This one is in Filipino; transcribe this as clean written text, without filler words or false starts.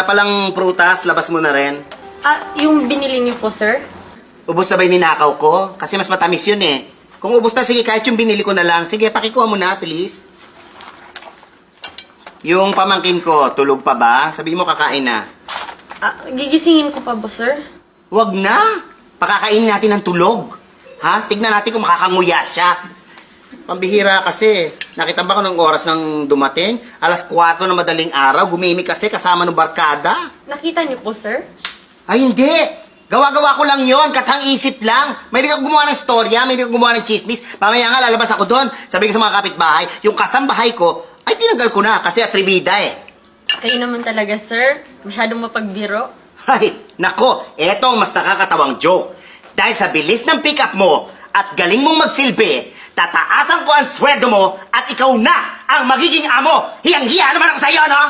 Palang prutas, labas mo na rin. Yung binili niyo po, sir? Ubus na ba yung ninakaw ko? Kasi mas matamis yun eh. Kung ubus na, sige, kahit yung binili ko na lang. Sige, pakikuha mo na, please. Yung pamangkin ko, tulog pa ba? Sabi mo, kakain na. Gigisingin ko pa ba, sir? Wag na! Pakakainin natin ng tulog. Ha? Tignan natin kung makakanguya siya. Pambihira kasi. Nakita ba ko ng oras ng dumating? Alas 4 na madaling araw. Gumimik kasi kasama ng barkada. Nakita niyo po, sir? Ay, hindi! Gawa-gawa ko lang yon, katang isip lang. May hindi ka gumawa ng storya, may hindi ka gumawa ng chismis. Mamaya nga, lalabas ako doon. Sabi ko sa mga kapitbahay, yung kasambahay ko, ay tinanggal ko na kasi atribida eh. Kayo naman talaga, sir. Masyadong mapagbiro. Ay, nako, eto ang mas nakakatawang joke. Dahil sa bilis ng pick-up mo at galing mong magsilbi, tataasan ko ang sweldo mo at ikaw na ang magiging amo. Hiyang-hiya naman ako sa iyo, no?